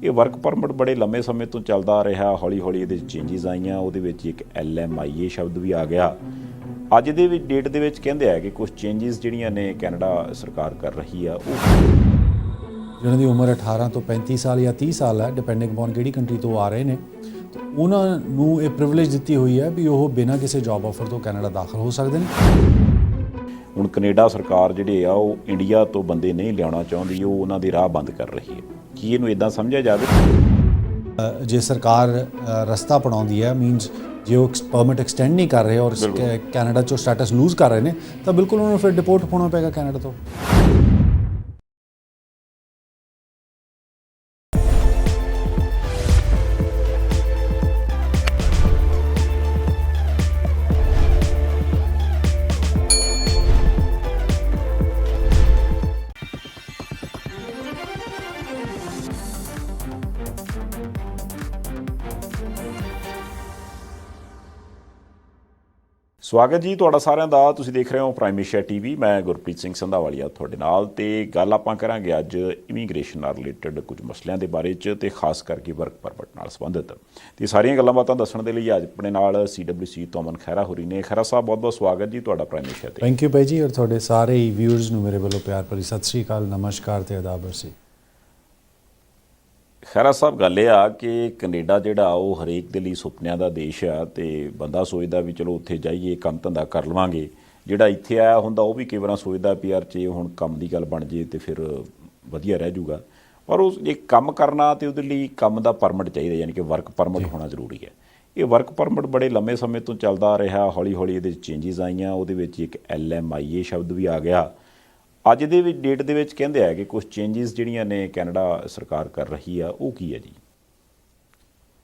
ਇਹ work permit ਬੜੇ ਲੰਮੇ ਸਮੇਂ ਤੋਂ ਚੱਲਦਾ ਰਿਹਾ। ਹੌਲੀ ਹੌਲੀ ਇਹਦੇ ਚੇਂਜਿਸ ਆਈਆਂ, ਉਹਦੇ ਵਿੱਚ ਇੱਕ LMIA ਸ਼ਬਦ ਵੀ ਆ ਗਿਆ। ਅੱਜ ਦੇ ਵਿੱਚ ਡੇਟ ਦੇ ਵਿੱਚ ਕਹਿੰਦੇ ਆ ਕਿ ਕੁਝ ਚੇਂਜਿਸ ਜਿਹੜੀਆਂ ਨੇ ਕੈਨੇਡਾ ਸਰਕਾਰ ਕਰ ਰਹੀ ਆ। ਉਹ ਜਿਹਨਾਂ ਦੀ ਉਮਰ 18 ਤੋਂ 35 ਸਾਲ ਜਾਂ 30 ਸਾਲ ਹੈ, ਡਿਪੈਂਡਿੰਗ ਅਪੋਨ ਕਿਹੜੀ ਕੰਟਰੀ ਤੋਂ ਆ ਰਹੇ ਨੇ, ਉਹਨਾਂ ਨੂੰ ਇਹ ਪ੍ਰਿਵਿਲੇਜ ਦਿੱਤੀ ਹੋਈ ਹੈ ਵੀ ਉਹ ਬਿਨਾਂ ਕਿਸੇ ਜੌਬ ਆਫਰ ਤੋਂ ਕੈਨੇਡਾ ਦਾਖਲ ਹੋ ਸਕਦੇ ਨੇ। ਹੁਣ ਕੈਨੇਡਾ ਸਰਕਾਰ ਜਿਹੜੇ ਆ ਉਹ ਇੰਡੀਆ ਤੋਂ ਬੰਦੇ ਨਹੀਂ ਲਿਆਉਣਾ ਚਾਹੁੰਦੀ, ਉਹ ਉਹਨਾਂ ਦੇ ਰਾਹ ਬੰਦ ਕਰ ਰਹੀ ਹੈ। ਕੀ ਇਹਨੂੰ ਇਦਾਂ ਸਮਝਿਆ ਜਾਵੇ? ਜੇ ਸਰਕਾਰ ਰਸਤਾ ਅਪਣਾਉਂਦੀ ਹੈ, ਮੀਨਸ ਜੇ ਉਹ ਪਰਮਿਟ ਐਕਸਟੈਂਡ ਨਹੀਂ ਕਰ ਰਹੇ ਔਰ ਕੈਨੇਡਾ 'ਚੋਂ ਸਟੇਟਸ ਲੂਜ਼ ਕਰ ਰਹੇ ਨੇ, ਤਾਂ ਬਿਲਕੁਲ ਉਹਨਾਂ ਨੂੰ ਫਿਰ ਡਿਪੋਰਟ ਹੋਣਾ ਪਏਗਾ ਕੈਨੇਡਾ ਤੋਂ। ਸਵਾਗਤ ਜੀ ਤੁਹਾਡਾ ਸਾਰਿਆਂ ਦਾ। ਤੁਸੀਂ ਦੇਖ ਰਹੇ ਹੋ ਪ੍ਰਾਈਮ ਏਸ਼ੀਆ TV। ਮੈਂ ਗੁਰਪ੍ਰੀਤ ਸਿੰਘ ਸੰਧਾਵਾਲੀਆ ਤੁਹਾਡੇ ਨਾਲ, ਤੇ ਗੱਲ ਆਪਾਂ ਕਰਾਂਗੇ ਅੱਜ ਇਮੀਗ੍ਰੇਸ਼ਨ ਨਾਲ ਰਿਲੇਟਡ ਕੁਝ ਮਸਲਿਆਂ ਦੇ ਬਾਰੇ 'ਚ, ਤੇ ਖਾਸ ਕਰਕੇ ਵਰਕ ਪਰਮਿਟ ਨਾਲ ਸੰਬੰਧਿਤ। ਤੇ ਸਾਰੀਆਂ ਗੱਲਾਂ ਬਾਤਾਂ ਦੱਸਣ ਦੇ ਲਈ ਅੱਜ ਆਪਣੇ ਨਾਲ CWC ਤੋਂ ਅਮਨ ਖਹਿਰਾ ਹੋਰੀ ਨੇ। ਖਹਿਰਾ ਸਾਹਿਬ, ਬਹੁਤ ਬਹੁਤ ਸਵਾਗਤ ਜੀ ਤੁਹਾਡਾ ਪ੍ਰਾਈਮ ਏਸ਼ੀਆ ਤੇ। ਥੈਂਕ ਯੂ ਭਾਈ ਜੀ, ਔਰ ਤੁਹਾਡੇ ਸਾਰੇ ਹੀ ਵਿਊਅਰਸ ਨੂੰ ਮੇਰੇ ਵੱਲੋਂ ਪਿਆਰ ਭਰੀ ਸਤਿ ਸ਼੍ਰੀ ਅਕਾਲ, ਨਮਸਕਾਰ ਤੇ ਆਦਾਬ ਅਰਸੀ। ਖਹਿਰਾ ਸਾਹਿਬ, ਗੱਲ ਇਹ ਆ ਕਿ ਕੈਨੇਡਾ ਜਿਹੜਾ ਉਹ ਹਰੇਕ ਦੇ ਲਈ ਸੁਪਨਿਆਂ ਦਾ ਦੇਸ਼ ਆ, ਤੇ ਬੰਦਾ ਸੋਚਦਾ ਵੀ ਚਲੋ ਉੱਥੇ ਜਾਈਏ, ਕੰਮ ਧੰਦਾ ਕਰ ਲਵਾਂਗੇ। ਜਿਹੜਾ ਇੱਥੇ ਆਇਆ ਹੁੰਦਾ ਉਹ ਵੀ ਕਈ ਵਾਰ ਸੋਚਦਾ ਵੀ ਯਾਰ ਜੇ ਹੁਣ ਕੰਮ ਦੀ ਗੱਲ ਬਣ ਜੇ ਤੇ ਫਿਰ ਵਧੀਆ ਰਹਿ ਜਾਊਗਾ। ਪਰ ਉਹ ਜੇ ਕੰਮ ਕਰਨਾ ਤੇ ਉਹਦੇ ਲਈ ਕੰਮ ਦਾ ਪਰਮਿਟ ਚਾਹੀਦਾ, ਯਾਨੀ ਕਿ ਵਰਕ ਪਰਮਿਟ ਹੋਣਾ ਜ਼ਰੂਰੀ ਹੈ। ਇਹ ਵਰਕ ਪਰਮਿਟ ਬੜੇ ਲੰਮੇ ਸਮੇਂ ਤੋਂ ਚੱਲਦਾ ਰਿਹਾ। ਹੌਲੀ ਹੌਲੀ ਇਹਦੇ ਚੇਂਜਿਸ ਆਈਆਂ, ਉਹਦੇ ਵਿੱਚ ਇੱਕ LMIA ਸ਼ਬਦ ਵੀ ਆ ਗਿਆ। ਅੱਜ ਦੇ ਵਿੱਚ ਡੇਟ ਦੇ ਵਿੱਚ ਕਹਿੰਦੇ ਆ ਕਿ ਕੁਝ ਚੇਂਜਿਸ ਜਿਹੜੀਆਂ ਨੇ ਕੈਨੇਡਾ ਸਰਕਾਰ ਕਰ ਰਹੀ ਆ, ਉਹ ਕੀ ਹੈ ਜੀ?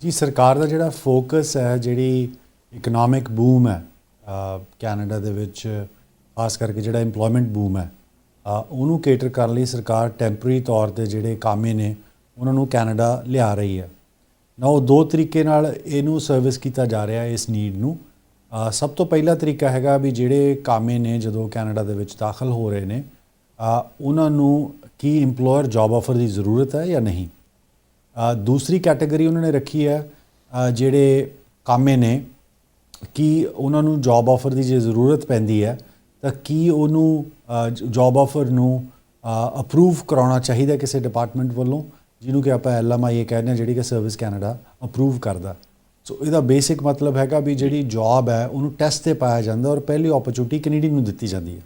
ਜੀ, ਸਰਕਾਰ ਦਾ ਜਿਹੜਾ ਫੋਕਸ ਹੈ, ਜਿਹੜੀ ਇਕਨੋਮਿਕ ਬੂਮ ਹੈ ਕੈਨੇਡਾ ਦੇ ਵਿੱਚ, ਖਾਸ ਕਰਕੇ ਜਿਹੜਾ ਇੰਪਲੋਇਮੈਂਟ ਬੂਮ ਹੈ, ਉਹਨੂੰ ਕੇਟਰ ਕਰਨ ਲਈ ਸਰਕਾਰ ਟੈਂਪਰੇਰੀ ਤੌਰ 'ਤੇ ਜਿਹੜੇ ਕਾਮੇ ਨੇ ਉਹਨਾਂ ਨੂੰ ਕੈਨੇਡਾ ਲਿਆ ਰਹੀ ਹੈ ਨਾ। ਉਹ ਦੋ ਤਰੀਕੇ ਨਾਲ ਇਹਨੂੰ ਸਰਵਿਸ ਕੀਤਾ ਜਾ ਰਿਹਾ ਇਸ ਨੀਡ ਨੂੰ। ਸਭ ਤੋਂ ਪਹਿਲਾ ਤਰੀਕਾ ਹੈਗਾ ਵੀ ਜਿਹੜੇ ਕਾਮੇ ਨੇ ਜਦੋਂ ਕੈਨੇਡਾ ਦੇ ਵਿੱਚ ਦਾਖਲ ਹੋ ਰਹੇ ਨੇ, ਉਹਨਾਂ ਨੂੰ ਕੀ ਇੰਪਲੋਇਰ ਜੌਬ ਆਫਰ ਦੀ ਜ਼ਰੂਰਤ ਹੈ ਜਾਂ ਨਹੀਂ। ਦੂਸਰੀ ਕੈਟਾਗਰੀ ਉਹਨਾਂ ਨੇ ਰੱਖੀ ਹੈ, ਜਿਹੜੇ ਕਾਮੇ ਨੇ, ਕੀ ਉਹਨਾਂ ਨੂੰ ਜੌਬ ਆਫਰ ਦੀ ਜੇ ਜ਼ਰੂਰਤ ਪੈਂਦੀ ਹੈ ਤਾਂ ਕੀ ਉਹਨੂੰ ਜੌਬ ਆਫਰ ਨੂੰ ਅਪਰੂਵ ਕਰਾਉਣਾ ਚਾਹੀਦਾ ਕਿਸੇ ਡਿਪਾਰਟਮੈਂਟ ਵੱਲੋਂ, ਜਿਹਨੂੰ ਕਿ ਆਪਾਂ LMIA ਕਹਿੰਦੇ ਹਾਂ, ਜਿਹੜੀ ਕਿ ਸਰਵਿਸ ਕੈਨੇਡਾ ਅਪਰੂਵ ਕਰਦਾ। ਸੋ ਇਹਦਾ ਬੇਸਿਕ ਮਤਲਬ ਹੈਗਾ ਵੀ ਜਿਹੜੀ ਜੌਬ ਹੈ ਉਹਨੂੰ ਟੈਸਟ 'ਤੇ ਪਾਇਆ ਜਾਂਦਾ ਔਰ ਪਹਿਲੀ ਓਪਰਚੁਨਿਟੀ ਕੈਨੇਡੀਅਨ ਨੂੰ ਦਿੱਤੀ ਜਾਂਦੀ ਹੈ।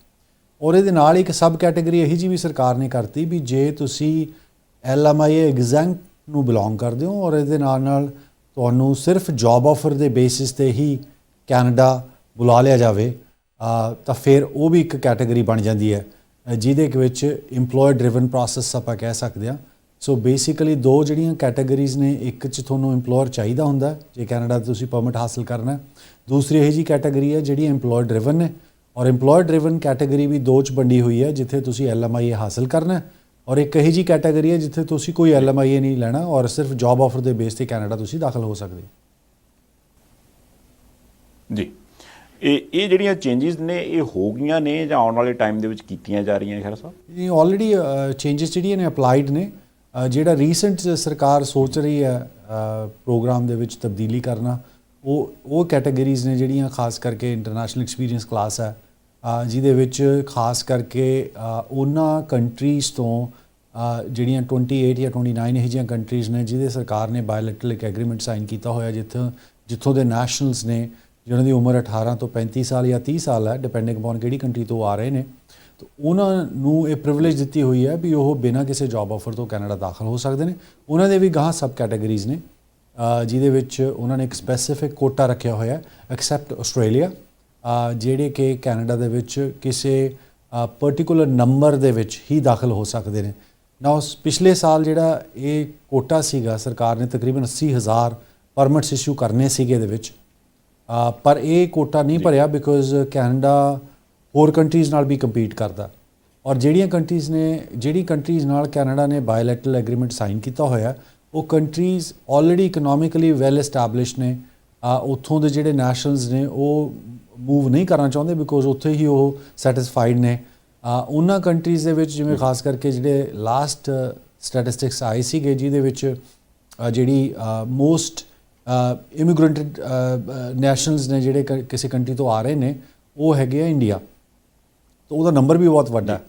ਔਰ ਇਹਦੇ ਨਾਲ ਇੱਕ ਸਬ ਕੈਟੇਗਰੀ ਇਹੀ ਜਿਹੀ ਵੀ ਸਰਕਾਰ ਨੇ ਕਰਤੀ ਵੀ ਜੇ ਤੁਸੀਂ LMIA ਐਗਜ਼ੈਂਟ ਨੂੰ ਬਿਲੋਂਗ ਕਰਦੇ ਹੋ ਔਰ ਇਹਦੇ ਨਾਲ ਤੁਹਾਨੂੰ ਸਿਰਫ ਜੌਬ ਆਫਰ ਦੇ ਬੇਸਿਸ 'ਤੇ ਹੀ ਕੈਨੇਡਾ ਬੁਲਾ ਲਿਆ ਜਾਵੇ, ਤਾਂ ਫਿਰ ਉਹ ਵੀ ਇੱਕ ਕੈਟੇਗਰੀ ਬਣ ਜਾਂਦੀ ਹੈ, ਜਿਹਦੇ ਵਿੱਚ ਇੰਪਲੋਇਰ ਡਰਿਵਨ ਪ੍ਰੋਸੈਸ ਆਪਾਂ ਕਹਿ ਸਕਦੇ ਹਾਂ। ਸੋ ਬੇਸਿਕਲੀ ਦੋ ਜਿਹੜੀਆਂ ਕੈਟਾਗਰੀਜ਼ ਨੇ, ਇੱਕ 'ਚ ਤੁਹਾਨੂੰ ਇੰਪਲੋਇਰ ਚਾਹੀਦਾ ਹੁੰਦਾ ਜੇ ਕੈਨੇਡਾ ਤੁਸੀਂ ਪਰਮਿਟ ਹਾਸਲ ਕਰਨਾ। ਦੂਸਰੀ ਇਹੋ ਜਿਹੀ ਕੈਟਾਗਰੀ ਹੈ ਜਿਹੜੀ ਇੰਪਲੋਇਰ ਡਰਿਵਨ ਨੇ, ਔਰ ਇੰਪਲੋਇਰ ਡਰਿਵਨ ਕੈਟਾਗਰੀ ਵੀ ਦੋ 'ਚ ਵੰਡੀ ਹੋਈ ਹੈ, ਜਿੱਥੇ ਤੁਸੀਂ LMIA ਹਾਸਲ ਕਰਨਾ, ਔਰ ਇੱਕ ਇਹੋ ਜਿਹੀ ਕੈਟਾਗਰੀ ਹੈ ਜਿੱਥੇ ਤੁਸੀਂ ਕੋਈ LMIA ਨਹੀਂ ਲੈਣਾ ਔਰ ਸਿਰਫ ਜੌਬ ਆਫਰ ਦੇ ਬੇਸ 'ਤੇ ਕੈਨੇਡਾ ਤੁਸੀਂ ਦਾਖਲ ਹੋ ਸਕਦੇ ਜੀ। ਇਹ ਜਿਹੜੀਆਂ ਚੇਂਜਿਸ ਨੇ ਇਹ ਹੋ ਗਈਆਂ ਨੇ ਜਾਂ ਆਉਣ ਵਾਲੇ ਟਾਈਮ ਦੇ ਵਿੱਚ ਕੀਤੀਆਂ ਜਾ ਰਹੀਆਂ ਖੈਰ ਸਾਹਿਬ? ਇਹ ਆਲਰੇਡੀ ਚੇਂਜਿਸ ਜਿਹੜੀਆਂ ਨੇ ਅਪਲਾਈਡ ਨੇ। ਜਿਹੜਾ ਰੀਸੈਂਟ ਸਰਕਾਰ ਸੋਚ ਰਹੀ ਹੈ ਪ੍ਰੋਗਰਾਮ ਦੇ ਵਿੱਚ ਤਬਦੀਲੀ ਕਰਨਾ, ਉਹ ਕੈਟਾਗਰੀਜ਼ ਨੇ ਜਿਹੜੀਆਂ ਖਾਸ ਕਰਕੇ ਇੰਟਰਨੈਸ਼ਨਲ ਐਕਸਪੀਰੀਅੰਸ ਕਲਾਸ ਹੈ, ਜਿਹਦੇ ਵਿੱਚ ਖਾਸ ਕਰਕੇ ਉਹਨਾਂ ਕੰਟਰੀਜ਼ ਤੋਂ ਜਿਹੜੀਆਂ 28 ਜਾਂ 29 ਇਹੋ ਜਿਹੀਆਂ ਕੰਟਰੀਜ਼ ਨੇ ਜਿਹਦੇ ਸਰਕਾਰ ਨੇ ਬਾਇਲੈਟਰਲ ਇੱਕ ਐਗਰੀਮੈਂਟ ਸਾਈਨ ਕੀਤਾ ਹੋਇਆ, ਜਿੱਥੋਂ ਦੇ ਨੈਸ਼ਨਲਸ ਨੇ ਜਿਹਨਾਂ ਦੀ ਉਮਰ 18 ਤੋਂ 35 ਸਾਲ ਜਾਂ 30 ਸਾਲ ਹੈ, ਡਿਪੈਂਡਿੰਗ ਅਪੋਨ ਕਿਹੜੀ ਕੰਟਰੀ ਤੋਂ ਆ ਰਹੇ ਨੇ, ਤਾਂ ਉਹਨਾਂ ਨੂੰ ਇਹ ਪ੍ਰਿਵਿਲੇਜ ਦਿੱਤੀ ਹੋਈ ਹੈ ਵੀ ਉਹ ਬਿਨਾਂ ਕਿਸੇ ਜੌਬ ਆਫਰ ਤੋਂ ਕੈਨੇਡਾ ਦਾਖਲ ਹੋ ਸਕਦੇ ਨੇ। ਉਹਨਾਂ ਦੇ ਵੀ ਗਾਹਾਂ ਸਬ ਕੈਟਾਗਰੀਜ਼ ਨੇ, ਜਿਹਦੇ ਵਿੱਚ ਉਹਨਾਂ ਨੇ ਇੱਕ ਸਪੈਸੀਫਿਕ ਕੋਟਾ ਰੱਖਿਆ ਹੋਇਆ, ਐਕਸੈਪਟ ਆਸਟ੍ਰੇਲੀਆ, ਜਿਹੜੇ ਕਿ ਕੈਨੇਡਾ ਦੇ ਵਿੱਚ ਕਿਸੇ ਪਰਟੀਕੂਲਰ ਨੰਬਰ ਦੇ ਵਿੱਚ ਹੀ ਦਾਖਲ ਹੋ ਸਕਦੇ ਨੇ। ਨਾ ਪਿਛਲੇ ਸਾਲ ਜਿਹੜਾ ਇਹ ਕੋਟਾ ਸੀਗਾ, ਸਰਕਾਰ ਨੇ ਤਕਰੀਬਨ 80,000 ਪਰਮਿਟਸ ਇਸ਼ੂ ਕਰਨੇ ਸੀਗੇ ਇਹਦੇ ਵਿੱਚ, ਪਰ ਇਹ ਕੋਟਾ ਨਹੀਂ ਭਰਿਆ ਬਿਕੋਜ਼ ਕੈਨੇਡਾ ਹੋਰ ਕੰਟਰੀਜ਼ ਨਾਲ ਵੀ ਕੰਪੀਟ ਕਰਦਾ। ਔਰ ਜਿਹੜੀ ਕੰਟਰੀਜ਼ ਨਾਲ ਕੈਨੇਡਾ ਨੇ ਬਾਇਲੈਟਰਲ ਐਗਰੀਮੈਂਟ ਸਾਈਨ ਕੀਤਾ ਹੋਇਆ, ਉਹ countries already economically well established ਨੇ। ਉੱਥੋਂ ਦੇ ਜਿਹੜੇ ਨੈਸ਼ਨਲਸ ਨੇ ਉਹ ਮੂਵ ਨਹੀਂ ਕਰਨਾ ਚਾਹੁੰਦੇ ਬਿਕੋਜ਼ ਉੱਥੇ ਹੀ ਉਹ ਸੈਟਿਸਫਾਈਡ ਨੇ। ਉਹਨਾਂ ਕੰਟਰੀਜ਼ ਦੇ ਵਿੱਚ ਜਿਵੇਂ ਖਾਸ ਕਰਕੇ ਜਿਹੜੇ ਲਾਸਟ ਸਟੈਟਿਸਟਿਕਸ ਆਏ ਸੀਗੇ ਜਿਹਦੇ ਵਿੱਚ ਜਿਹੜੀ ਮੋਸਟ ਇਮੀਗ੍ਰੈਂਟਡ ਨੈਸ਼ਨਲਸ ਨੇ ਜਿਹੜੇ ਕਿਸੇ ਕੰਟਰੀ ਤੋਂ ਆ ਰਹੇ ਨੇ ਉਹ ਹੈਗੇ ਆ ਇੰਡੀਆ। ਤਾਂ ਉਹਦਾ ਨੰਬਰ ਵੀ ਬਹੁਤ ਵੱਡਾ।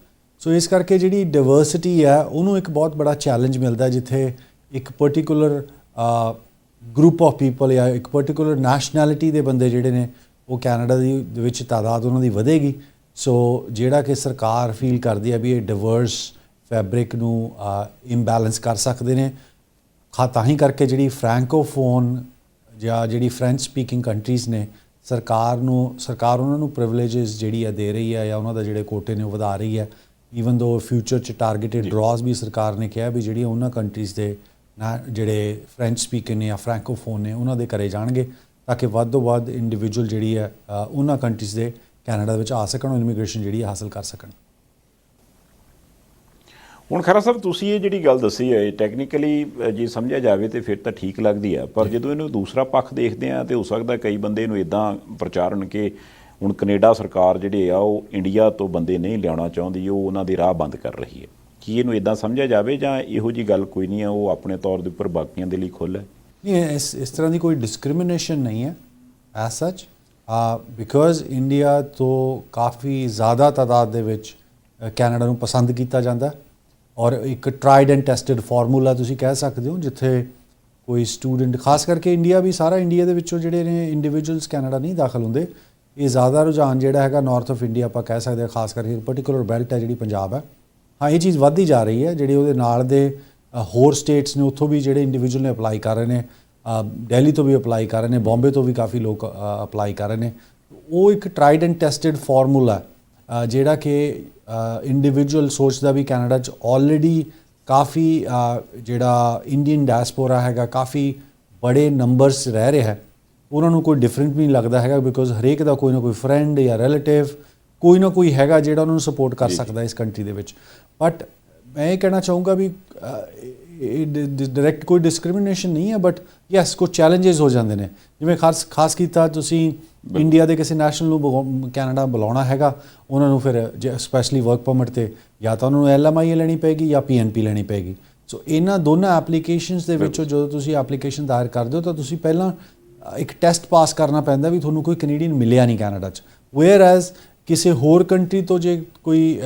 ਸੋ ਇਸ ਕਰਕੇ ਜਿਹੜੀ ਡਾਇਵਰਸਿਟੀ ਹੈ ਉਹਨੂੰ ਇੱਕ ਬਹੁਤ ਬੜਾ ਚੈਲੰਜ ਮਿਲਦਾ, ਜਿੱਥੇ ਇੱਕ ਪਰਟੀਕੂਲਰ ਗਰੁੱਪ ਆਫ ਪੀਪਲ ਜਾਂ ਇੱਕ ਪਰਟੀਕੂਲਰ ਨੈਸ਼ਨੈਲਿਟੀ ਦੇ ਬੰਦੇ ਜਿਹੜੇ ਨੇ ਉਹ ਕੈਨੇਡਾ ਦੇ ਵਿੱਚ ਤਾਦਾਦ ਉਹਨਾਂ ਦੀ ਵਧੇਗੀ। ਸੋ ਜਿਹੜਾ ਕਿ ਸਰਕਾਰ ਫੀਲ ਕਰਦੀ ਹੈ ਵੀ ਇਹ ਡਿਵਰਸ ਫੈਬਰਿਕ ਨੂੰ ਇੰਬੈਲੈਂਸ ਕਰ ਸਕਦੇ ਨੇ। ਤਾਂ ਹੀ ਕਰਕੇ ਜਿਹੜੀ ਫਰੈਂਕੋਫੋਨ ਜਾਂ ਜਿਹੜੀ ਫ੍ਰੈਂਚ ਸਪੀਕਿੰਗ ਕੰਟਰੀਜ਼ ਨੇ ਸਰਕਾਰ ਉਹਨਾਂ ਨੂੰ ਪ੍ਰਿਵਿਲੇਜਸ ਜਿਹੜੀ ਹੈ ਦੇ ਰਹੀ ਹੈ, ਜਾਂ ਉਹਨਾਂ ਦਾ ਜਿਹੜੇ ਕੋਟੇ ਨੇ ਉਹ ਵਧਾ ਰਹੀ ਹੈ। ਈਵਨ ਦੋ ਫਿਊਚਰ 'ਚ ਟਾਰਗੇਟਡ ਡਰਾਜ਼ ਵੀ ਸਰਕਾਰ ਨੇ ਕਿਹਾ ਵੀ ਜਿਹੜੀਆਂ ਉਹਨਾਂ ਕੰਟਰੀਜ਼ ਦੇ ਜਿਹੜੇ ਫ੍ਰੈਂਚ ਸਪੀਕਿੰਗ ਨੇ ਜਾਂ ਫਰੈਂਕੋਫੋਨ ਨੇ ਉਹਨਾਂ ਦੇ ਕਰੇ ਜਾਣਗੇ, ਤਾਂ ਕਿ ਵੱਧ ਤੋਂ ਵੱਧ ਇੰਡੀਵਿਜੂਅਲ ਜਿਹੜੀ ਹੈ ਉਹਨਾਂ ਕੰਟਰੀਜ਼ ਦੇ ਕੈਨੇਡਾ ਵਿੱਚ ਆ ਸਕਣ, ਇਮੀਗ੍ਰੇਸ਼ਨ ਜਿਹੜੀ ਹਾਸਲ ਕਰ ਸਕਣ। ਹੁਣ ਖਰਾ ਸਾਹਿਬ ਤੁਸੀਂ ਇਹ ਜਿਹੜੀ ਗੱਲ ਦੱਸੀ ਹੈ ਟੈਕਨੀਕਲੀ ਜੇ ਸਮਝਿਆ ਜਾਵੇ ਤੇ ਫਿਰ ਤਾਂ ਠੀਕ ਲੱਗਦੀ ਹੈ, ਪਰ ਜਦੋਂ ਇਹਨੂੰ ਦੂਸਰਾ ਪੱਖ ਦੇਖਦੇ ਆ ਤੇ ਹੋ ਸਕਦਾ ਕਈ ਬੰਦੇ ਇਹਨੂੰ ਇਦਾਂ ਪ੍ਰਚਾਰਨ ਕਿ ਹੁਣ ਕੈਨੇਡਾ ਸਰਕਾਰ ਜਿਹੜੇ ਆ ਉਹ ਇੰਡੀਆ ਤੋਂ ਬੰਦੇ ਨਹੀਂ ਲਿਆਉਣਾ ਚਾਹੁੰਦੀ, ਉਹ ਉਹਨਾਂ ਦੇ ਰਾਹ ਬੰਦ ਕਰ ਰਹੀ ਹੈ। ਕੀ ਇਹਨੂੰ ਇਦਾਂ ਸਮਝਿਆ ਜਾਵੇ ਜਾਂ ਇਹੋ ਜਿਹੀ ਗੱਲ ਕੋਈ ਨਹੀਂ ਹੈ, ਉਹ ਆਪਣੇ ਤੌਰ ਦੇ ਉੱਪਰ ਬਾਕੀਆਂ ਦੇ ਲਈ ਖੁੱਲ੍ਹ ਹੈ? ਨਹੀਂ, ਇਸ ਤਰ੍ਹਾਂ ਦੀ ਕੋਈ ਡਿਸਕ੍ਰਿਮੀਨੇਸ਼ਨ ਨਹੀਂ ਹੈ ਐਜ਼ ਸੱਚ, ਬਿਕੋਜ਼ ਇੰਡੀਆ ਤੋਂ ਕਾਫੀ ਜ਼ਿਆਦਾ ਤਾਦਾਦ ਦੇ ਵਿੱਚ ਕੈਨੇਡਾ ਨੂੰ ਪਸੰਦ ਕੀਤਾ ਜਾਂਦਾ ਔਰ ਇੱਕ ਟਰਾਈਡ ਐਂਡ ਟੈਸਟਡ ਫਾਰਮੂਲਾ ਤੁਸੀਂ ਕਹਿ ਸਕਦੇ ਹੋ, ਜਿੱਥੇ ਕੋਈ ਸਟੂਡੈਂਟ ਖਾਸ ਕਰਕੇ ਇੰਡੀਆ ਵੀ ਸਾਰਾ ਇੰਡੀਆ ਦੇ ਵਿੱਚੋਂ ਜਿਹੜੇ ਨੇ ਇੰਡੀਵਿਜੂਅਲਸ ਕੈਨੇਡਾ ਨਹੀਂ ਦਾਖਲ ਹੁੰਦੇ। ਇਹ ਜ਼ਿਆਦਾ ਰੁਝਾਨ ਜਿਹੜਾ ਹੈਗਾ ਨਾਰਥ ਆਫ ਇੰਡੀਆ ਆਪਾਂ ਕਹਿ ਸਕਦੇ ਹਾਂ, ਖਾਸ ਕਰਕੇ ਪਰਟੀਕੂਲਰ ਬੈਲਟ ਹੈ ਜਿਹੜੀ ਪੰਜਾਬ ਹੈ। ਹਾਂ, ਇਹ ਚੀਜ਼ ਵੱਧਦੀ ਜਾ ਰਹੀ ਹੈ। ਜਿਹੜੇ ਉਹਦੇ ਨਾਲ ਦੇ ਹੋਰ ਸਟੇਟਸ ਨੇ ਉੱਥੋਂ ਵੀ ਜਿਹੜੇ ਇੰਡੀਵਿਜੂਅਲ ਨੇ ਅਪਲਾਈ ਕਰ ਰਹੇ ਨੇ, ਦਿੱਲੀ ਤੋਂ ਵੀ ਅਪਲਾਈ ਕਰ ਰਹੇ ਨੇ, ਬੰਬੇ ਤੋਂ ਵੀ ਕਾਫੀ ਲੋਕ ਅਪਲਾਈ ਕਰ ਰਹੇ ਨੇ। ਉਹ ਇੱਕ ਟਰਾਈਡ ਐਂਡ ਟੈਸਟਡ ਫਾਰਮੂਲਾ ਜਿਹੜਾ ਕਿ ਇੰਡੀਵਿਜੂਅਲ ਸੋਚਦਾ ਵੀ ਕੈਨੇਡਾ 'ਚ ਆਲਰੇਡੀ ਕਾਫੀ ਜਿਹੜਾ ਇੰਡੀਅਨ ਡਾਇਸਪੋਰਾ ਹੈਗਾ, ਕਾਫੀ ਬੜੇ ਨੰਬਰਸ ਰਹਿ ਰਿਹਾ ਹੈ, ਉਹਨਾਂ ਨੂੰ ਕੋਈ ਡਿਫਰੈਂਟ ਵੀ ਨਹੀਂ ਲੱਗਦਾ ਹੈਗਾ, ਬਿਕੋਜ਼ ਹਰੇਕ ਦਾ ਕੋਈ ਨਾ ਕੋਈ ਫਰੈਂਡ ਜਾਂ ਰਿਲੇਟਿਵ ਕੋਈ ਨਾ ਕੋਈ ਹੈਗਾ ਜਿਹੜਾ ਉਹਨਾਂ ਨੂੰ ਸਪੋਰਟ ਕਰ ਸਕਦਾ ਇਸ ਕੰਟਰੀ ਦੇ ਵਿੱਚ। ਬਟ ਮੈਂ ਇਹ ਕਹਿਣਾ ਚਾਹੂੰਗਾ ਵੀ ਡਾਇਰੈਕਟ ਕੋਈ ਡਿਸਕ੍ਰਿਮੀਨੇਸ਼ਨ ਨਹੀਂ ਹੈ, ਬਟ ਯੈਸ ਕੁਝ ਚੈਲੰਜਸ ਹੋ ਜਾਂਦੇ ਨੇ। ਜਿਵੇਂ ਖਾਸ ਕੀਤਾ ਤੁਸੀਂ ਇੰਡੀਆ ਦੇ ਕਿਸੇ ਨੈਸ਼ਨਲ ਨੂੰ ਕੈਨੇਡਾ ਬੁਲਾਉਣਾ ਹੈਗਾ, ਉਹਨਾਂ ਨੂੰ ਫਿਰ ਸਪੈਸ਼ਲੀ ਵਰਕ ਪਰਮਿਟ 'ਤੇ ਜਾਂ ਤਾਂ ਉਹਨਾਂ ਨੂੰ LMI ਲੈਣੀ ਪਏਗੀ ਜਾਂ PNP ਲੈਣੀ ਪਏਗੀ। ਸੋ ਇਹਨਾਂ ਦੋਨਾਂ ਐਪਲੀਕੇਸ਼ਨਸ ਦੇ ਵਿੱਚੋਂ ਜਦੋਂ ਤੁਸੀਂ ਐਪਲੀਕੇਸ਼ਨ ਦਾਇਰ ਕਰਦੇ ਹੋ ਤਾਂ ਤੁਸੀਂ ਪਹਿਲਾਂ ਇੱਕ ਟੈਸਟ ਪਾਸ ਕਰਨਾ ਪੈਂਦਾ ਵੀ ਤੁਹਾਨੂੰ ਕੋਈ ਕੈਨੇਡੀਅਨ ਮਿਲਿਆ ਨਹੀਂ ਕੈਨੇਡਾ 'ਚ। ਵੇਅਰ ਐਜ਼ ਕਿਸੇ ਹੋਰ ਕੰਟਰੀ ਤੋਂ ਜੇ ਕੋਈ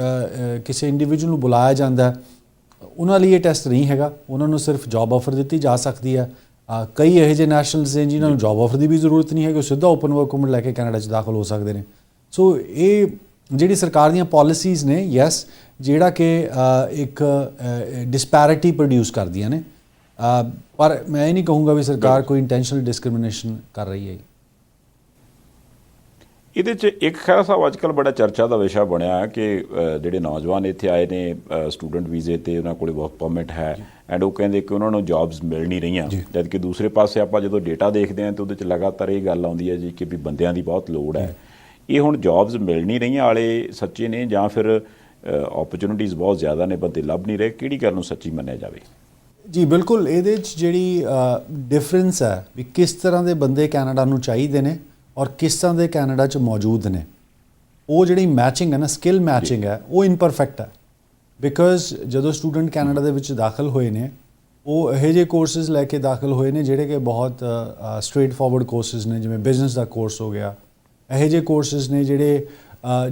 ਕਿਸੇ ਇੰਡੀਵਿਜੂਅਲ ਨੂੰ ਬੁਲਾਇਆ ਜਾਂਦਾ ਉਹਨਾਂ ਲਈ ਇਹ ਟੈਸਟ ਨਹੀਂ ਹੈਗਾ, ਉਹਨਾਂ ਨੂੰ ਸਿਰਫ ਜੌਬ ਆਫਰ ਦਿੱਤੀ ਜਾ ਸਕਦੀ ਹੈ। ਕਈ ਇਹੋ ਜਿਹੇ ਨੈਸ਼ਨਲਸ ਨੇ ਜਿਨ੍ਹਾਂ ਨੂੰ ਜੌਬ ਆਫਰ ਦੀ ਵੀ ਜ਼ਰੂਰਤ ਨਹੀਂ ਹੈ, ਉਹ ਸਿੱਧਾ ਓਪਨ ਵਰਕ ਪਰਮਿਟ ਲੈ ਕੇ ਕੈਨੇਡਾ 'ਚ ਦਾਖਲ ਹੋ ਸਕਦੇ ਨੇ। ਸੋ ਇਹ ਜਿਹੜੀ ਸਰਕਾਰ ਦੀਆਂ ਪਾਲਿਸੀਜ਼ ਨੇ, ਯੈਸ, ਜਿਹੜਾ ਕਿ ਇੱਕ ਡਿਸਪੈਰਿਟੀ ਪ੍ਰੋਡਿਊਸ ਕਰਦੀਆਂ ਨੇ, ਪਰ ਮੈਂ ਇਹ ਨਹੀਂ ਕਹੂੰਗਾ ਵੀ ਸਰਕਾਰ ਕੋਈ ਇੰਟੈਂਸ਼ਨਲ ਡਿਸਕ੍ਰਿਮੀਨੇਸ਼ਨ ਕਰ ਰਹੀ ਹੈ। ਇਹਦੇ 'ਚ ਇੱਕ ਖੈਰ ਸਾਹਿਬ ਅੱਜ ਕੱਲ੍ਹ ਬੜਾ ਚਰਚਾ ਦਾ ਵਿਸ਼ਾ ਬਣਿਆ ਕਿ ਜਿਹੜੇ ਨੌਜਵਾਨ ਇੱਥੇ ਆਏ ਨੇ ਸਟੂਡੈਂਟ ਵੀਜ਼ੇ 'ਤੇ, ਉਹਨਾਂ ਕੋਲ ਵਰਕ ਪਰਮਿਟ ਹੈ ਐਂਡ ਉਹ ਕਹਿੰਦੇ ਕਿ ਉਹਨਾਂ ਨੂੰ ਜੌਬਸ ਮਿਲ ਨਹੀਂ ਰਹੀਆਂ, ਜਦ ਕਿ ਦੂਸਰੇ ਪਾਸੇ ਆਪਾਂ ਜਦੋਂ ਡੇਟਾ ਦੇਖਦੇ ਹਾਂ ਤਾਂ ਉਹਦੇ 'ਚ ਲਗਾਤਾਰ ਇਹ ਗੱਲ ਆਉਂਦੀ ਹੈ ਜੀ ਕਿ ਵੀ ਬੰਦਿਆਂ ਦੀ ਬਹੁਤ ਲੋੜ ਹੈ। ਇਹ ਹੁਣ ਜੌਬਸ ਮਿਲ ਨਹੀਂ ਰਹੀਆਂ ਵਾਲੇ ਸੱਚੇ ਨੇ ਜਾਂ ਫਿਰ ਓਪਰਚੁਨਿਟੀਜ਼ ਬਹੁਤ ਜ਼ਿਆਦਾ ਨੇ, ਬੰਦੇ ਲੱਭ ਨਹੀਂ ਰਹੇ? ਕਿਹੜੀ ਗੱਲ ਨੂੰ ਸੱਚੀ ਮੰਨਿਆ ਜਾਵੇ? ਜੀ ਬਿਲਕੁਲ, ਇਹਦੇ 'ਚ ਜਿਹੜੀ ਡਿਫਰੈਂਸ ਹੈ ਵੀ ਕਿਸ ਤਰ੍ਹਾਂ ਦੇ ਬੰਦੇ ਕੈਨੇਡਾ ਨੂੰ ਚਾਹੀਦੇ ਨੇ ਔਰ ਕਿਸ ਤਰ੍ਹਾਂ ਦੇ ਕੈਨੇਡਾ 'ਚ ਮੌਜੂਦ ਨੇ, ਉਹ ਜਿਹੜੀ ਮੈਚਿੰਗ ਹੈ ਨਾ, ਸਕਿੱਲ ਮੈਚਿੰਗ ਹੈ, ਉਹ ਇਨਪਰਫੈਕਟ ਹੈ। ਬਿਕੋਜ਼ ਜਦੋਂ ਸਟੂਡੈਂਟ ਕੈਨੇਡਾ ਦੇ ਵਿੱਚ ਦਾਖਲ ਹੋਏ ਨੇ, ਉਹ ਇਹੋ ਜਿਹੇ ਕੋਰਸਿਸ ਲੈ ਕੇ ਦਾਖਲ ਹੋਏ ਨੇ ਜਿਹੜੇ ਕਿ ਬਹੁਤ ਸਟ੍ਰੇਟ ਫਾਰਵਰਡ ਕੋਰਸਿਸ ਨੇ, ਜਿਵੇਂ ਬਿਜ਼ਨਸ ਦਾ ਕੋਰਸ ਹੋ ਗਿਆ। ਇਹੋ ਜਿਹੇ ਕੋਰਸਿਸ ਨੇ ਜਿਹੜੇ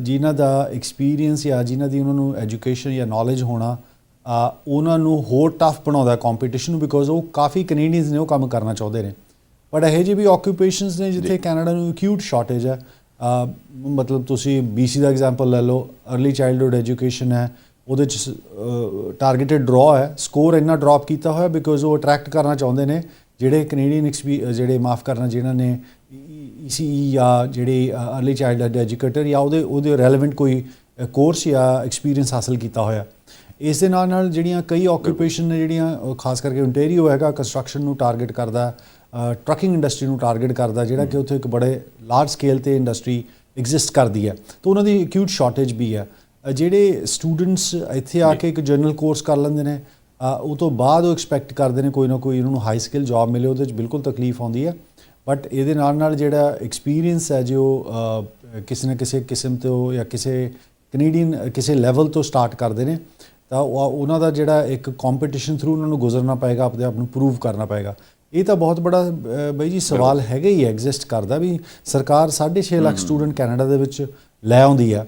ਜਿਨ੍ਹਾਂ ਦਾ ਐਕਸਪੀਰੀਅੰਸ ਜਾਂ ਜਿਨ੍ਹਾਂ ਦੀ ਉਹਨਾਂ ਨੂੰ ਐਜੂਕੇਸ਼ਨ ਜਾਂ ਨੌਲੇਜ ਹੋਣਾ ਉਹਨਾਂ ਨੂੰ ਹੋਰ ਟਫ ਬਣਾਉਂਦਾ ਕੰਪੀਟੀਸ਼ਨ ਨੂੰ, ਬਿਕੋਜ਼ ਉਹ ਕਾਫੀ ਕੈਨੇਡੀਅਨਸ ਨੇ ਉਹ ਕੰਮ ਕਰਨਾ ਚਾਹੁੰਦੇ ਨੇ। ਬਟ ਇਹੋ ਜਿਹੇ ਵੀ ਆਕੂਪੇਸ਼ਨਸ ਨੇ ਜਿੱਥੇ ਕੈਨੇਡਾ ਨੂੰ ਅਕਿਊਟ ਸ਼ਾਰਟੇਜ ਹੈ। ਮਤਲਬ ਤੁਸੀਂ BC ਦਾ ਐਗਜ਼ਾਮਪਲ ਲੈ ਲਓ, ਅਰਲੀ ਚਾਈਲਡਹੁੱਡ ਐਜੂਕੇਸ਼ਨ ਹੈ, ਉਹਦੇ 'ਚ ਟਾਰਗੇਟਡ ਡਰਾਅ ਹੈ, ਸਕੋਰ ਇੰਨਾ ਡਰੋਪ ਕੀਤਾ ਹੋਇਆ ਬਿਕੋਜ਼ ਉਹ ਅਟਰੈਕਟ ਕਰਨਾ ਚਾਹੁੰਦੇ ਨੇ ਜਿਹੜੇ ਕੈਨੇਡੀਅਨ ਜਿਹੜੇ ਮਾਫ ਕਰਨਾ ਜਿਨ੍ਹਾਂ ਨੇ ECE ਜਾਂ ਜਿਹੜੇ ਅਰਲੀ ਚਾਈਲਡਹੁੱਡ ਐਜੂਕੇਟਰ ਜਾਂ ਉਹਦੇ ਰੈਲੇਵੈਂਟ ਕੋਈ ਕੋਰਸ ਜਾਂ ਐਕਸਪੀਰੀਅੰਸ ਹਾਸਲ ਕੀਤਾ ਹੋਇਆ। ਇਸ ਦੇ ਨਾਲ ਜਿਹੜੀਆਂ ਕਈ ਆਕੂਪੇਸ਼ਨ ਨੇ ਜਿਹੜੀਆਂ ਖਾਸ ਕਰਕੇ ਓਨਟਾਰੀਓ ਹੈਗਾ ਕੰਸਟਰਕਸ਼ਨ ਨੂੰ ਟਾਰਗੇਟ ਕਰਦਾ, ਟਰੱਕਿੰਗ ਇੰਡਸਟਰੀ ਨੂੰ ਟਾਰਗੇਟ ਕਰਦਾ, ਜਿਹੜਾ ਕਿ ਉੱਥੇ ਇੱਕ ਬੜੇ ਲਾਰਜ ਸਕੇਲ 'ਤੇ ਇੰਡਸਟਰੀ ਐਗਜ਼ਿਸਟ ਕਰਦੀ ਹੈ, ਤਾਂ ਉਹਨਾਂ ਦੀ ਅਕਿਊਟ ਸ਼ਾਰਟੇਜ ਵੀ ਹੈ। ਜਿਹੜੇ ਸਟੂਡੈਂਟਸ ਇੱਥੇ ਆ ਕੇ ਇੱਕ ਜਨਰਲ ਕੋਰਸ ਕਰ ਲੈਂਦੇ ਨੇ, ਉਹ ਤੋਂ ਬਾਅਦ ਉਹ ਐਕਸਪੈਕਟ ਕਰਦੇ ਨੇ ਕੋਈ ਨਾ ਕੋਈ ਉਹਨਾਂ ਨੂੰ ਹਾਈ ਸਕਿੱਲ ਜੌਬ ਮਿਲੇ, ਉਹਦੇ 'ਚ ਬਿਲਕੁਲ ਤਕਲੀਫ ਆਉਂਦੀ ਹੈ। ਬਟ ਇਹਦੇ ਨਾਲ ਜਿਹੜਾ ਐਕਸਪੀਰੀਅੰਸ ਹੈ ਜੋ ਕਿਸੇ ਨਾ ਕਿਸੇ ਕਿਸਮ ਤੋਂ ਜਾਂ ਕਿਸੇ ਕੈਨੇਡੀਅਨ ਕਿਸੇ ਲੈਵਲ ਤੋਂ ਸਟਾਰਟ ਕਰਦੇ ਨੇ, ਤਾਂ ਉਹਨਾਂ ਦਾ ਜਿਹੜਾ ਇੱਕ ਕੰਪੀਟੀਸ਼ਨ ਥਰੂ ਉਹਨਾਂ ਨੂੰ ਗੁਜ਼ਰਨਾ ਪਏਗਾ, ਆਪਣੇ ਆਪ ਨੂੰ ਪ੍ਰੂਵ ਕਰਨਾ ਪਏਗਾ। ਇਹ ਤਾਂ ਬਹੁਤ ਬੜਾ ਬਈ ਜੀ ਸਵਾਲ ਹੈਗਾ ਹੀ ਐਗਜ਼ਿਸਟ ਕਰਦਾ ਵੀ ਸਰਕਾਰ 6.5 ਲੱਖ ਸਟੂਡੈਂਟ ਕੈਨੇਡਾ ਦੇ ਵਿੱਚ ਲੈ ਆਉਂਦੀ ਆ,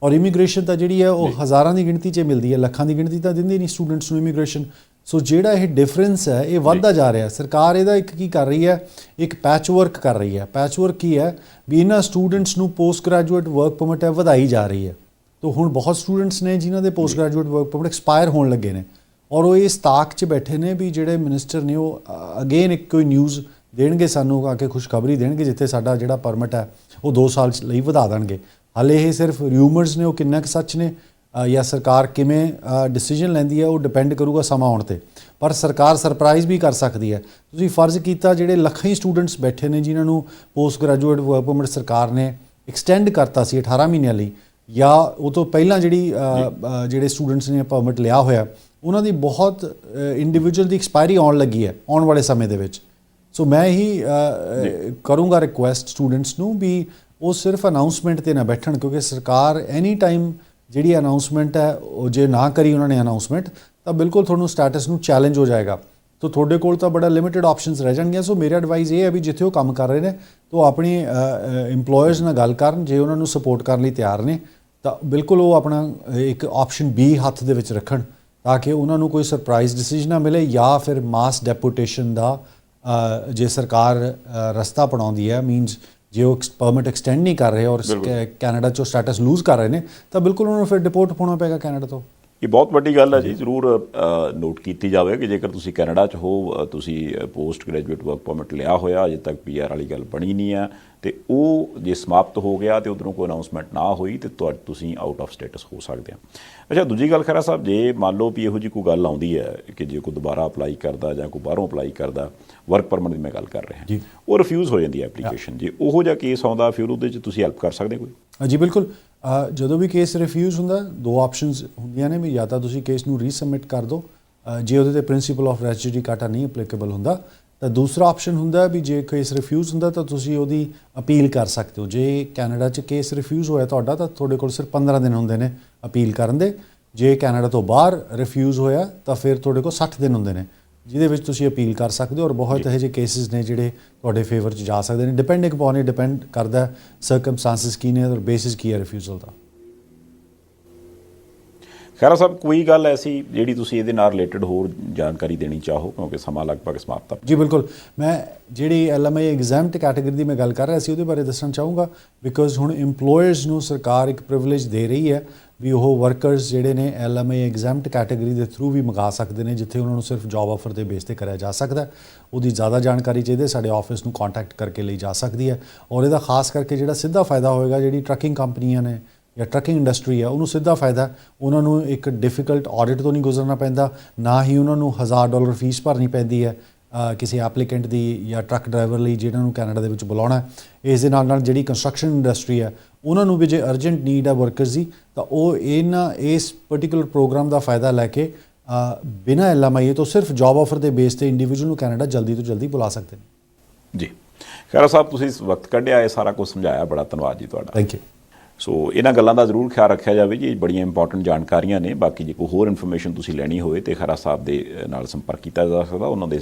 ਔਰ ਇਮੀਗ੍ਰੇਸ਼ਨ ਤਾਂ ਜਿਹੜੀ ਹੈ ਉਹ ਹਜ਼ਾਰਾਂ ਦੀ ਗਿਣਤੀ 'ਚ ਮਿਲਦੀ ਹੈ, ਲੱਖਾਂ ਦੀ ਗਿਣਤੀ ਤਾਂ ਦਿੰਦੀ ਨਹੀਂ ਸਟੂਡੈਂਟਸ ਨੂੰ ਇਮੀਗ੍ਰੇਸ਼ਨ। ਸੋ ਜਿਹੜਾ ਇਹ ਡਿਫਰੈਂਸ ਹੈ ਇਹ ਵੱਧਦਾ ਜਾ ਰਿਹਾ। ਸਰਕਾਰ ਇਹਦਾ ਇੱਕ ਕੀ ਕਰ ਰਹੀ ਹੈ, ਇੱਕ ਪੈਚ ਵਰਕ ਕਰ ਰਹੀ ਹੈ। ਪੈਚ ਵਰਕ ਕੀ ਹੈ ਵੀ ਇਹਨਾਂ ਸਟੂਡੈਂਟਸ ਨੂੰ ਪੋਸਟ ਗ੍ਰੈਜੂਏਟ ਵਰਕ ਪਰਮਿਟ ਹੈ ਵਧਾਈ ਜਾ ਰਹੀ ਹੈ। ਤਾਂ ਹੁਣ ਬਹੁਤ ਸਟੂਡੈਂਟਸ ਨੇ ਜਿਨ੍ਹਾਂ ਦੇ post graduate work permit expire ਹੋਣ ਲੱਗੇ ਨੇ, ਔਰ ਉਹ ਇਸ ਤਾਕ 'ਚ ਬੈਠੇ ਨੇ ਵੀ ਜਿਹੜੇ ਮਿਨਿਸਟਰ ਨੇ ਉਹ ਅਗੇਨ ਇੱਕ ਕੋਈ ਨਿਊਜ਼ ਦੇਣਗੇ ਸਾਨੂੰ ਆ ਕੇ, ਖੁਸ਼ਖਬਰੀ ਦੇਣਗੇ ਜਿੱਥੇ ਸਾਡਾ ਜਿਹੜਾ ਪਰਮਿਟ ਹੈ ਉਹ 2 ਸਾਲ ਲਈ ਵਧਾ ਦੇਣਗੇ। ਹਾਲੇ ਇਹ ਸਿਰਫ ਰਿਊਮਰਸ ਨੇ, ਉਹ ਕਿੰਨਾ ਕੁ ਸੱਚ ਨੇ ਜਾਂ ਸਰਕਾਰ ਕਿਵੇਂ ਡਿਸੀਜਨ ਲੈਂਦੀ ਹੈ ਉਹ ਡਿਪੈਂਡ ਕਰੂਗਾ ਸਮਾਂ ਆਉਣ 'ਤੇ। ਪਰ ਸਰਕਾਰ ਸਰਪ੍ਰਾਈਜ਼ ਵੀ ਕਰ ਸਕਦੀ ਹੈ। ਤੁਸੀਂ ਫਰਜ਼ ਕੀਤਾ ਜਿਹੜੇ ਲੱਖਾਂ ਹੀ ਸਟੂਡੈਂਟਸ ਬੈਠੇ ਨੇ ਜਿਨ੍ਹਾਂ ਨੂੰ ਪੋਸਟ ਗ੍ਰੈਜੂਏਟ ਵਰਕ ਪਰਮਿਟ ਸਰਕਾਰ ਨੇ ਐਕਸਟੈਂਡ ਕਰਤਾ ਸੀ 18 ਮਹੀਨਿਆਂ ਲਈ, ਜਾਂ ਉਹ ਤੋਂ ਪਹਿਲਾਂ ਜਿਹੜੇ ਸਟੂਡੈਂਟਸ ਨੇ ਪਰਮਿਟ ਲਿਆ ਹੋਇਆ ਉਹਨਾਂ ਦੀ ਬਹੁਤ ਇੰਡੀਵਿਜੂਅਲ ਦੀ ਐਕਸਪਾਇਰੀ ਆਉਣ ਲੱਗੀ ਹੈ ਆਉਣ ਵਾਲੇ ਸਮੇਂ ਦੇ ਵਿੱਚ। ਸੋ ਮੈਂ ਹੀ ਕਰੂੰਗਾ ਰਿਕੁਐਸਟ ਸਟੂਡੈਂਟਸ ਨੂੰ ਵੀ ਉਹ ਸਿਰਫ ਅਨਾਊਂਸਮੈਂਟ 'ਤੇ ਨਾ ਬੈਠਣ, ਕਿਉਂਕਿ ਸਰਕਾਰ ਐਨੀ ਟਾਈਮ ਜਿਹੜੀ ਅਨਾਊਂਸਮੈਂਟ ਹੈ ਉਹ ਜੇ ਨਾ ਕਰੀ ਉਹਨਾਂ ਨੇ ਅਨਾਊਂਸਮੈਂਟ ਤਾਂ ਬਿਲਕੁਲ ਤੁਹਾਨੂੰ ਸਟੇਟਸ ਨੂੰ ਚੈਲੰਜ ਹੋ ਜਾਏਗਾ। ਤਾਂ ਤੁਹਾਡੇ ਕੋਲ ਤਾਂ ਬੜਾ ਲਿਮਿਟਡ ਆਪਸ਼ਨਸ ਰਹਿ ਜਾਣਗੀਆਂ। ਸੋ ਮੇਰਾ ਐਡਵਾਈਸ ਇਹ ਹੈ ਵੀ ਜਿੱਥੇ ਉਹ ਕੰਮ ਕਰ ਰਹੇ ਨੇ ਤਾਂ ਆਪਣੀ ਇੰਪਲੋਇਰਸ ਨਾਲ ਗੱਲ ਕਰਨ, ਜੇ ਉਹਨਾਂ ਨੂੰ ਸਪੋਰਟ ਕਰਨ ਲਈ ਤਿਆਰ ਨੇ ਤਾਂ ਬਿਲਕੁਲ ਉਹ ਆਪਣਾ ਇੱਕ ਆਪਸ਼ਨ B ਹੱਥ ਦੇ ਵਿੱਚ ਰੱਖਣ ਤਾਂ ਕਿ ਉਹਨਾਂ ਨੂੰ ਕੋਈ ਸਰਪ੍ਰਾਈਜ਼ ਡਿਸੀਜਨ ਨਾ ਮਿਲੇ, ਜਾਂ ਫਿਰ ਮਾਸ ਡੈਪੂਟੇਸ਼ਨ ਦਾ ਜੇ ਸਰਕਾਰ ਰਸਤਾ ਅਪਣਾਉਂਦੀ ਹੈ, ਮੀਨਸ ਜੇ ਉਹ ਪਰਮਿਟ ਐਕਸਟੈਂਡ ਨਹੀਂ ਕਰ ਰਹੇ ਔਰ ਕੈਨੇਡਾ 'ਚੋਂ ਸਟੇਟਸ ਲੂਜ਼ ਕਰ ਰਹੇ ਨੇ ਤਾਂ ਬਿਲਕੁਲ ਉਹਨਾਂ ਨੂੰ ਫਿਰ ਡਿਪੋਰਟ ਹੋਣਾ ਪਏਗਾ ਕੈਨੇਡਾ ਤੋਂ। ਇਹ ਬਹੁਤ ਵੱਡੀ ਗੱਲ ਹੈ ਜੀ, ਜ਼ਰੂਰ ਨੋਟ ਕੀਤੀ ਜਾਵੇ ਕਿ ਜੇਕਰ ਤੁਸੀਂ ਕੈਨੇਡਾ 'ਚ ਹੋ, ਤੁਸੀਂ ਪੋਸਟ ਗ੍ਰੈਜੂਏਟ ਵਰਕ ਪਰਮਿਟ ਲਿਆ ਹੋਇਆ, ਅਜੇ ਤੱਕ PR ਵਾਲੀ ਗੱਲ ਬਣੀ ਨਹੀਂ ਹੈ, ਤੇ ਉਹ ਜੇ ਸਮਾਪਤ ਹੋ ਗਿਆ ਤੇ ਉਧਰੋਂ ਕੋਈ ਅਨਾਊਂਸਮੈਂਟ ਨਾ ਹੋਈ ਤੇ ਤੁਸੀਂ ਆਊਟ ਆਫ ਸਟੇਟਸ ਹੋ ਸਕਦੇ ਆ। ਅੱਛਾ, ਦੂਜੀ ਗੱਲ ਖਹਿਰਾ ਸਾਹਿਬ, ਜੇ ਮੰਨ ਲਓ ਵੀ ਇਹੋ ਜਿਹੀ ਕੋਈ ਗੱਲ ਆਉਂਦੀ ਹੈ ਕਿ ਜੇ ਕੋਈ ਦੁਬਾਰਾ ਅਪਲਾਈ ਕਰਦਾ ਜਾਂ ਕੋਈ ਬਾਹਰੋਂ ਅਪਲਾਈ ਕਰਦਾ, ਵਰਕ ਪਰਮਿਟ ਦੀ ਮੈਂ ਗੱਲ ਕਰ ਰਿਹਾ, ਉਹ ਰਿਫਿਊਜ਼ ਹੋ ਜਾਂਦੀ ਹੈ ਐਪਲੀਕੇਸ਼ਨ, ਜੇ ਉਹੋ ਜਿਹਾ ਕੇਸ ਆਉਂਦਾ ਫਿਰ ਉਹਦੇ 'ਚ ਤੁਸੀਂ ਹੈਲਪ ਕਰ ਸਕਦੇ ਕੋਈ? ਜੀ ਬਿਲਕੁਲ। ਜਦੋਂ ਵੀ ਕੇਸ ਰਿਫਿਊਜ਼ ਹੁੰਦਾ 2 ਆਪਸ਼ਨਸ ਹੁੰਦੀਆਂ ਨੇ ਵੀ ਜਾਂ ਤਾਂ ਤੁਸੀਂ ਕੇਸ ਨੂੰ ਰੀਸਬਮਿਟ ਕਰ ਦਿਓ ਜੇ ਉਹਦੇ 'ਤੇ ਪ੍ਰਿੰਸੀਪਲ ਆਫ ਰੈਸਿਡੈਂਸੀ ਕਾਟਾ ਨਹੀਂ ਐਪਲੀਕੇਬਲ ਹੁੰਦਾ, ਤਾਂ ਦੂਸਰਾ ਆਪਸ਼ਨ ਹੁੰਦਾ ਵੀ ਜੇ ਕੇਸ ਰਿਫਿਊਜ਼ ਹੁੰਦਾ ਤਾਂ ਤੁਸੀਂ ਉਹਦੀ ਅਪੀਲ ਕਰ ਸਕਦੇ ਹੋ। ਜੇ ਕੈਨੇਡਾ 'ਚ ਕੇਸ ਰਿਫਿਊਜ਼ ਹੋਇਆ ਤੁਹਾਡਾ ਤਾਂ ਤੁਹਾਡੇ ਕੋਲ ਸਿਰਫ 15 ਦਿਨ ਹੁੰਦੇ ਨੇ ਅਪੀਲ ਕਰਨ ਦੇ। ਜੇ ਕੈਨੇਡਾ ਤੋਂ ਬਾਹਰ ਰਿਫਿਊਜ਼ ਹੋਇਆ ਤਾਂ ਫਿਰ ਤੁਹਾਡੇ ਕੋਲ 60 ਦਿਨ ਹੁੰਦੇ ਨੇ ਜਿਹਦੇ ਵਿੱਚ ਤੁਸੀਂ ਅਪੀਲ ਕਰ ਸਕਦੇ ਹੋ, ਔਰ ਬਹੁਤ ਇਹੋ ਜਿਹੇ ਕੇਸਿਸ ਨੇ ਜਿਹੜੇ ਤੁਹਾਡੇ ਫੇਵਰ 'ਚ ਜਾ ਸਕਦੇ ਨੇ। ਡਿਪੈਂਡਿੰਗ ਅਪੋਨ ਇਟ ਡਿਪੈਂਡ ਕਰਦਾ ਸਰਕਮਸਟੈਂਸਿਸ ਕੀ ਨੇ ਔਰ ਬੇਸਿਸ ਕੀ ਹੈ ਰਿਫਿਊਜ਼ਲ ਦਾ। ਖਹਿਰਾ ਸਾਹਿਬ, ਕੋਈ ਗੱਲ ਐਸੀ ਜਿਹੜੀ ਤੁਸੀਂ ਇਹਦੇ ਨਾਲ ਰਿਲੇਟਡ ਹੋਰ ਜਾਣਕਾਰੀ ਦੇਣੀ ਚਾਹੋ, ਕਿਉਂਕਿ ਸਮਾਂ ਲਗਭਗ ਸਮਾਪਤ ਹੈ? ਜੀ ਬਿਲਕੁਲ, ਮੈਂ ਜਿਹੜੀ LMI ਐਗਜ਼ੈਂਪਟ ਕੈਟਾਗਰੀ ਦੀ ਮੈਂ ਗੱਲ ਕਰ ਰਿਹਾ ਸੀ ਉਹਦੇ ਬਾਰੇ ਦੱਸਣਾ ਚਾਹੂੰਗਾ, ਬਿਕੋਜ਼ ਹੁਣ ਇੰਪਲੋਇਰਸ ਨੂੰ ਸਰਕਾਰ ਇੱਕ ਪ੍ਰਿਵਿਲੇਜ ਦੇ ਰਹੀ ਹੈ ਵੀ ਉਹ ਵਰਕਰਸ ਜਿਹੜੇ ਨੇ LMI ਐਗਜ਼ੈਂਪਟ ਕੈਟਾਗਰੀ ਦੇ ਥਰੂ ਵੀ ਮੰਗਾ ਸਕਦੇ ਨੇ, ਜਿੱਥੇ ਉਹਨਾਂ ਨੂੰ ਸਿਰਫ ਜੌਬ ਆਫਰ ਦੇ ਬੇਸ 'ਤੇ ਕਰਿਆ ਜਾ ਸਕਦਾ। ਉਹਦੀ ਜ਼ਿਆਦਾ ਜਾਣਕਾਰੀ ਚਾਹੀਦੀ ਸਾਡੇ ਆਫਿਸ ਨੂੰ ਕੰਟੈਕਟ ਕਰਕੇ ਲਈ ਜਾ ਸਕਦੀ ਹੈ, ਔਰ ਇਹਦਾ ਖਾਸ ਕਰਕੇ ਜਿਹੜਾ ਸਿੱਧਾ ਫਾਇਦਾ ਹੋਏਗਾ ਜਿਹੜੀ ਟਰੱਕਿੰਗ ਕੰਪਨੀਆਂ ਨੇ ਜਾਂ ਟਰੱਕਿੰਗ ਇੰਡਸਟਰੀ ਆ ਉਹਨੂੰ ਸਿੱਧਾ ਫਾਇਦਾ। ਉਹਨਾਂ ਨੂੰ ਇੱਕ ਡਿਫਿਕਲਟ ਆਡਿਟ ਤੋਂ ਨਹੀਂ ਗੁਜ਼ਰਨਾ ਪੈਂਦਾ, ਨਾ ਹੀ ਉਹਨਾਂ ਨੂੰ $1000 ਫੀਸ ਭਰਨੀ ਪੈਂਦੀ ਹੈ ਕਿਸੇ ਐਪਲੀਕੈਂਟ ਦੀ ਜਾਂ ਟਰੱਕ ਡਰਾਈਵਰ ਲਈ ਜਿਹਨਾਂ ਨੂੰ ਕੈਨੇਡਾ ਦੇ ਵਿੱਚ ਬੁਲਾਉਣਾ। ਇਸ ਦੇ ਨਾਲ ਜਿਹੜੀ ਕੰਸਟਰਕਸ਼ਨ ਇੰਡਸਟਰੀ ਹੈ ਉਹਨਾਂ ਨੂੰ ਵੀ ਜੇ ਅਰਜੈਂਟ ਨੀਡ ਹੈ ਵਰਕਰਸ ਦੀ ਤਾਂ ਉਹ ਇਸ ਪਰਟੀਕੁਲਰ ਪ੍ਰੋਗਰਾਮ ਦਾ ਫਾਇਦਾ ਲੈ ਕੇ ਬਿਨਾਂ LMI ਤੋਂ ਸਿਰਫ ਜੌਬ ਆਫਰ ਦੇ ਬੇਸ 'ਤੇ ਇੰਡੀਵਿਜੂਅਲ ਨੂੰ ਕੈਨੇਡਾ ਜਲਦੀ ਤੋਂ ਜਲਦੀ ਬੁਲਾ ਸਕਦੇ ਨੇ। ਜੀ ਖਹਿਰਾ ਸਾਹਿਬ, ਤੁਸੀਂ ਇਸ ਵਕਤ ਕੱਢਿਆ, ਇਹ ਸਾਰਾ ਕੁਝ ਸਮਝਾਇਆ, ਬੜਾ ਧੰਨਵਾਦ ਜੀ ਤੁਹਾਡਾ। Thank you. ਸੋ ਇਹਨਾਂ ਗੱਲਾਂ ਦਾ ਜ਼ਰੂਰ ਖਿਆਲ ਰੱਖਿਆ ਜਾਵੇ ਜੀ, ਬੜੀਆਂ ਇੰਪੋਰਟੈਂਟ ਜਾਣਕਾਰੀਆਂ ਨੇ। ਬਾਕੀ ਜੇ ਕੋਈ ਹੋਰ ਇਨਫੋਰਮੇਸ਼ਨ ਤੁਸੀਂ ਲੈਣੀ ਹੋਵੇ ਤੇ ਖਹਿਰਾ ਸਾਹਿਬ ਦੇ ਨਾਲ ਸੰਪਰਕ ਕੀਤਾ ਜਾ ਸਕਦਾ, ਉਹਨਾਂ ਦੇ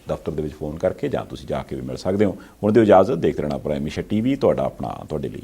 ਦਫ਼ਤਰ ਦੇ ਵਿੱਚ ਫੋਨ ਕਰਕੇ, ਜਾਂ ਤੁਸੀਂ ਜਾ ਕੇ ਵੀ ਮਿਲ ਸਕਦੇ ਹੋ। ਹੁਣ ਦਿਓ ਇਜਾਜ਼ਤ, ਦੇਖਦੇ ਰਹਿਣਾ ਪ੍ਰਾਈਮ ਏਸ਼ੀਆ TV, ਤੁਹਾਡਾ ਆਪਣਾ, ਤੁਹਾਡੇ ਲਈ।